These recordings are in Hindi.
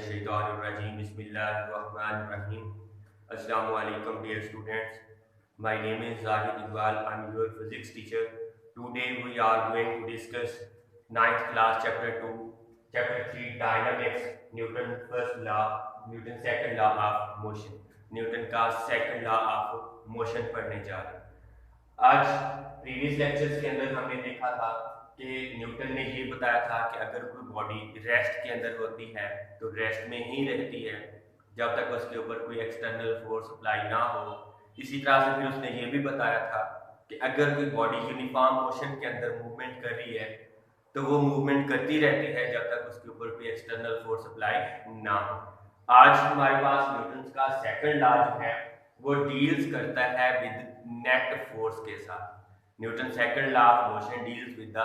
Minesh-shaytanir-rajim. Bismillahir-rahmanir-rahim. Assalamu alaikum, dear students. My name is Zahid Iqbal. I'm your physics teacher. Today we are going to discuss ninth class chapter 2, chapter 3 dynamics, Newton first law, Newton second law of motion. Newton का सेकंड लॉ ऑफ मोशन पढ़ने जा रहे हैं। आज प्रीवियस लेक्चर्स के अंदर हमने देखा था कि न्यूटन ने ये बताया था कि अगर कोई बॉडी रेस्ट के अंदर होती है तो रेस्ट में ही रहती है जब तक उसके ऊपर कोई एक्सटर्नल फोर्स अप्लाई ना हो। इसी तरह से फिर उसने ये भी बताया था कि अगर कोई बॉडी यूनिफॉर्म मोशन के अंदर मूवमेंट कर रही है तो वो मूवमेंट करती रहती है जब तक उसके ऊपर कोई एक्सटर्नल फोर्स अप्लाई ना हो। आज हमारे पास न्यूटन का सेकंड लॉ जो है वो डील्स करता है विद नेट फोर्स के साथ। Newton second law of motion deals with the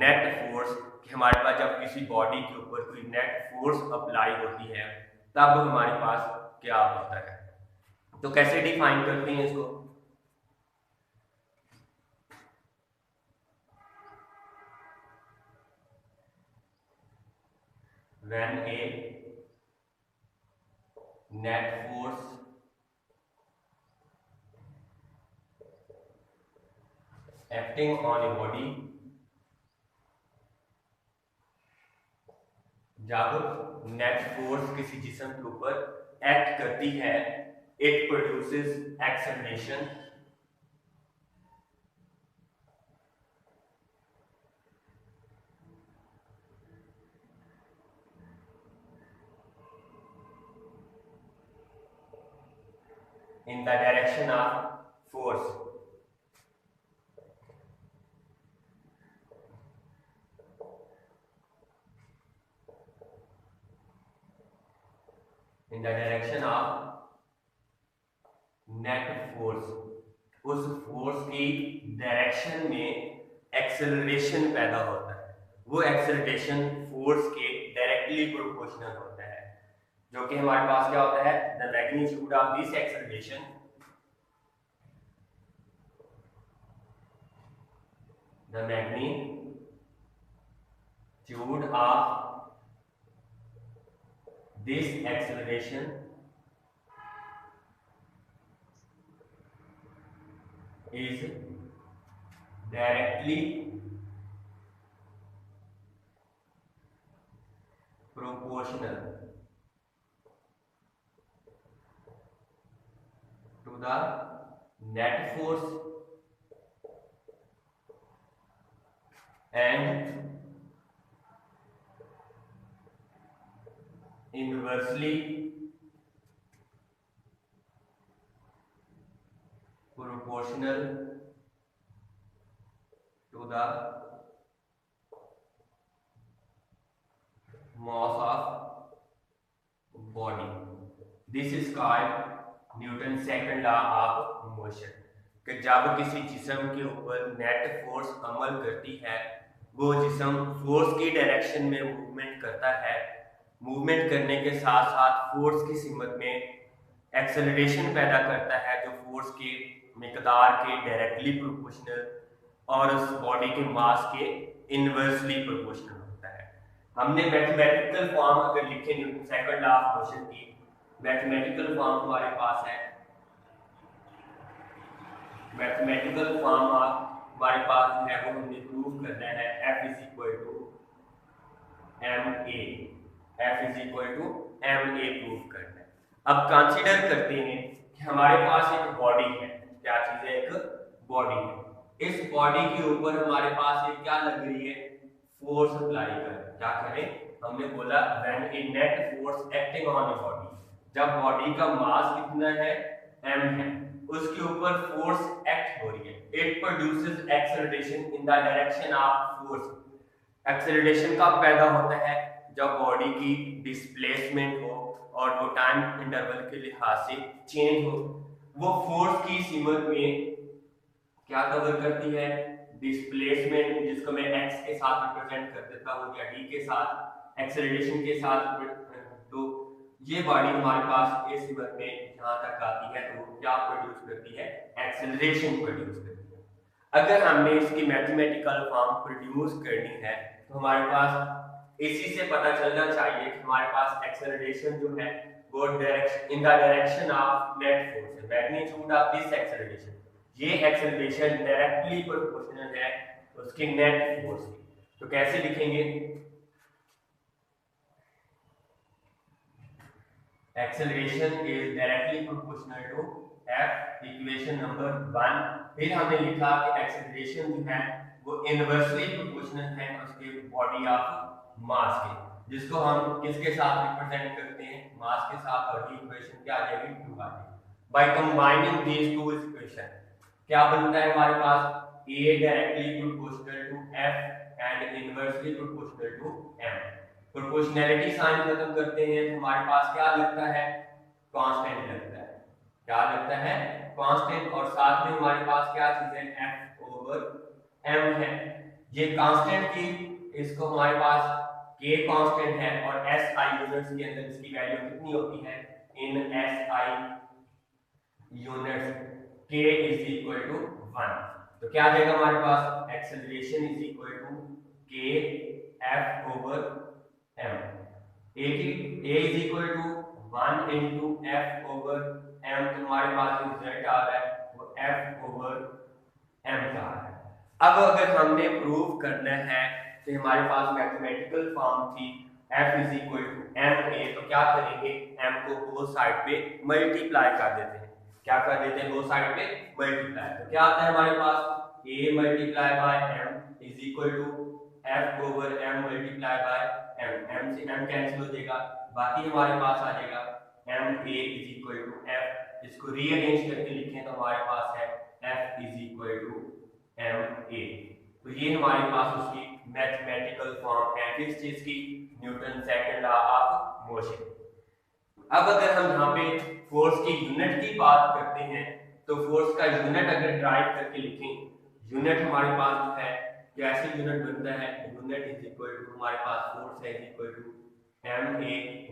net force कि हमारे पास जब किसी बॉडी के ऊपर कोई नेट फोर्स अप्लाई होती है तब हमारे पास क्या होता है। तो कैसे डिफाइन करते हैं इसको? When a net force acting on a body, जब नेट फोर्स किसी जिस्म के ऊपर एक्ट करती है, it produces acceleration in the direction of force. In the direction of net force. उस फोर्स की डायरेक्शन में एक्सेलरेशन पैदा होता है। वो एक्सेलरेशन फोर्स के डायरेक्टली प्रोपोर्शनल होता है, जो कि हमारे पास क्या होता है? The magnitude of this acceleration is directly proportional to the net force and inversely proportional to the mass of body. This is called Newton second law of motion कि जब किसी जिस्म के ऊपर नेट फोर्स अमल करती है, वो जिस्म फोर्स की डायरेक्शन में मूवमेंट करता है। मूवमेंट करने के साथ साथ फोर्स की सिमत में एक्सेलरेशन पैदा करता है जो फोर्स के मिकदार के डायरेक्टली प्रोपोर्शनल और उस बॉडी के मास के इनवर्सली प्रोपोर्शनल होता है। हमने मैथमेटिकल फॉर्म अगर लिखे Newton second law of motion की, मैथमेटिकल फॉर्म हमारे पास है। मैथमेटिकल फॉर्म हमारे पास जो है वो हमने प्रूव करना है F is equal to ma। F is equal to ma prove करना है। अब कंसीडर करते हैं कि हमारे पास एक बॉडी है। क्या चीज है? एक बॉडी है। इस बॉडी के ऊपर हमारे पास एक क्या लग रही है? फोर्स अप्लाई कर। क्या करें? हमने बोला when A net force acting on a body, जब बॉडी का मास कितना है? m है, उसके ऊपर फोर्स एक्ट हो रही है। It produces acceleration in the direction of force. Acceleration कब पैदा होता है? जब बॉडी की डिस्प्लेसमेंट हो और वो टाइम इंटरवल के लिहाज से चेंज हो। वो फोर्स की सीमत में क्या कवर करती है? डिस्प्लेसमेंट, जिसको मैं x के साथ रिप्रेजेंट कर देता हूँ या d के साथ, एक्सेलरेशन के साथ। तो ये बॉडी हमारे पास इस सीमत में यहाँ तक आती है तो क्या प्रोड्यूस करती है? एक्सेलरेशन प्रोड्यूस करती है। अगर हमने इसकी मैथमेटिकल फॉर्म प्रोड्यूस करनी है तो हमारे पास इसी से पता चलना चाहिए कि हमारे पास एक्सेलरेशन जो है वो direction in the direction of net force है, मैग्नीट्यूड ऑफ दिस एक्सेलरेशन, ये एक्सेलरेशन डायरेक्टली प्रोपोर्शनल है उसके नेट फोर्स की। तो कैसे लिखेंगे, acceleration is directly proportional to F, equation number 1। फिर हमने लिखा कि एक्सेलरेशन जो है वो इनवर्सली प्रोपोर्शनल है उसके बॉडी ऑफ मास के, जिसको हम किसके साथ रिप्रेजेंट करते हैं, मास के साथ, और ये इक्वेशन क्या आ जाएगी 2 आ जाएगी। By combining these two equation क्या बनता है हमारे पास, a directly proportional to f and inversely proportional to m। Proportionality sign खत्म करते हैं तो हमारे पास क्या लगता है, कांस्टेंट लगता है, क्या लगता है, कांस्टेंट, और साथ में हमारे पास क्या चीज है, f ओवर m है। ये कांस्टेंट की, इसको हमारे पास k कांस्टेंट है और SI यूनिट्स के अंदर इसकी वैल्यू कितनी होती है, in SI units k is equal to 1। तो क्या आ जाएगा हमारे पास, acceleration is equal to k f over m, a is equal to 1 into f over m। तो हमारे पास जो रिजल्ट आ रहा है वो f ओवर m का आ रहा है। अब अगर हमने प्रूव करना है तो हमारे पास मैथमेटिकल फॉर्म थी f is equal to ma, तो क्या करेंगे, m को बोथ साइड पे मल्टीप्लाई कर देते हैं, क्या कर देते हैं, बोथ साइड पे मल्टीप्लाई। तो क्या आता है हमारे पास, a multiply by m is equal to f over m multiply by m से m कैंसिल हो जाएगा, बाकी हमारे पास आ जाएगा ma is equal to f। इसको रीअरेंज करके लिखें तो हमारे पास है f is equal to ma। तो ये हमारे पास उसकी मैथमेटिकल फॉर्म है किस चीज की, Newton second law of motion. अब अगर हम यहाँ पे फोर्स की यूनिट की बात करते हैं तो फोर्स का यूनिट अगर ड्राइव करके लिखें, यूनिट हमारे पास जो है कैसे यूनिट बनता है, यूनिट इज इक्वल टू हमारे पास फोर्स है इज इक्वल टू ma,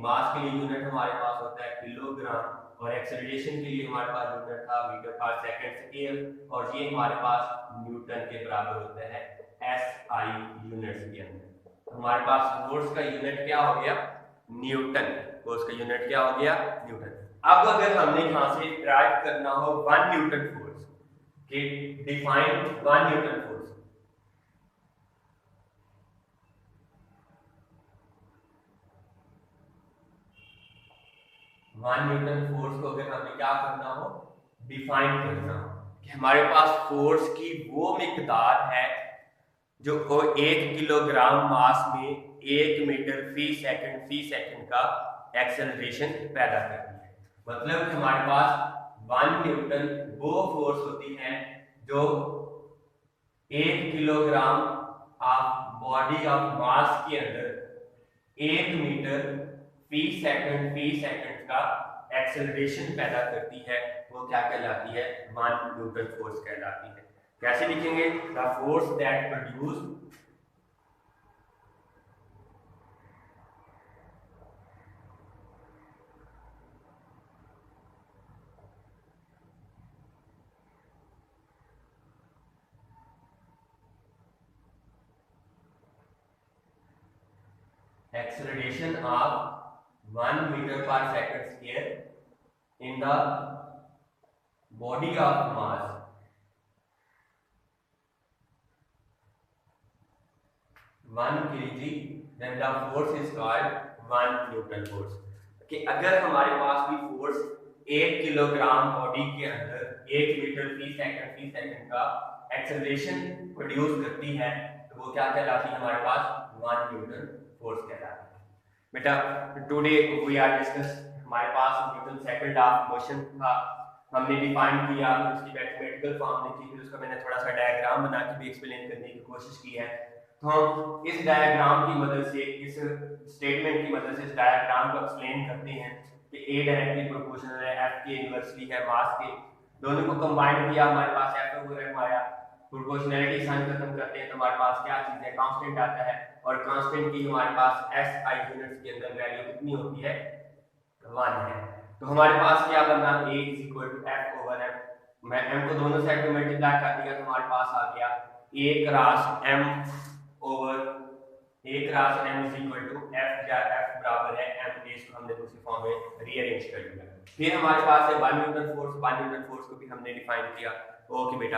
मास के लिए यूनिट हमारे पास होता है किलोग्राम, और एक्सेलरेशन के लिए हमारे पास यूनिट था मीटर पर सेकंड स्क्वायर, और ये हमारे पास न्यूटन के बराबर होता है SI यूनिट्स के अंदर। हमारे पास फोर्स का यूनिट क्या हो गया, न्यूटन, फोर्स का यूनिट क्या हो गया, न्यूटन। अब अगर हमने यहां से ड्राइव करना हो 1 न्यूटन फोर्स के, define 1 Newton force, one Newton force को अगर हमें क्या करना हो, डिफाइन करना हो कि हमारे पास फोर्स की वो मिकदार है जो 1 किलोग्राम मास में 1 मीटर फी सेकंड का एक्सेलरेशन पैदा करती है। मतलब कि हमारे पास 1 न्यूटन वो फोर्स होती है जो 1 kilogram of body of mass के अंदर 1 मीटर फी सेकंड का एक्सेलरेशन पैदा करती है, वो क्या कहलाती है, 1 न्यूटन फोर्स कहलाती है। कैसे लिखेंगे, the force that produce acceleration of 1 meter per second square in the body of mass one kg, then the force is called 1 Newton force। कि अगर हमारे पास भी फोर्स 1 किलोग्राम बॉडी के अंदर 1 मीटर फी सेकंड का एक्सेलरेशन प्रोड्यूस करती है तो वो क्या कहलाती है, हमारे पास 1 न्यूटन फोर्स कहलाती है। बेटा टुडे वी आर डिस्कस, हमारे पास Newton second law of motion था, हमने डिफाइन किया, उसकी मैथमेटिकल फॉर्म लिखी, फिर उसका मैंने थोड़ा सा डायग्राम बना के भी एक्सप्लेन करने की कोशिश की है। तो हम इस डायग्राम की मदद से, इस स्टेटमेंट की मदद से इस डायग्राम को एक्सप्लेन करते हैं कि A डायरेक्टली प्रोपोर्शनल है F के इनवर्सली है मास के, दोनों को कंबाइन किया, हमारे पास F ओवर M आया, प्रोपोर्शनैलिटी साइन खत्म करते हैं तो हमारे पास क्या चीज है, कांस्टेंट आता है, और कांस्टेंट की हमारे पास SI यूनिट्स के अंदर वैल्यू कितनी होती है, 1 है। तो हमारे पास क्या बना, A is equal to F over M, मैं M को दोनों साइड पे मल्टीप्लाई कर दिया तो हमारे पास आ गया A cross M over A cross m is equal to f, या f बराबर है m, इसको हमने दूसरी फॉर्म में रीअरेंज कर दिया। फिर हमारे पास है 1 न्यूटन फोर्स, 1 न्यूटन फोर्स को भी हमने डिफाइन किया। ओके बेटा।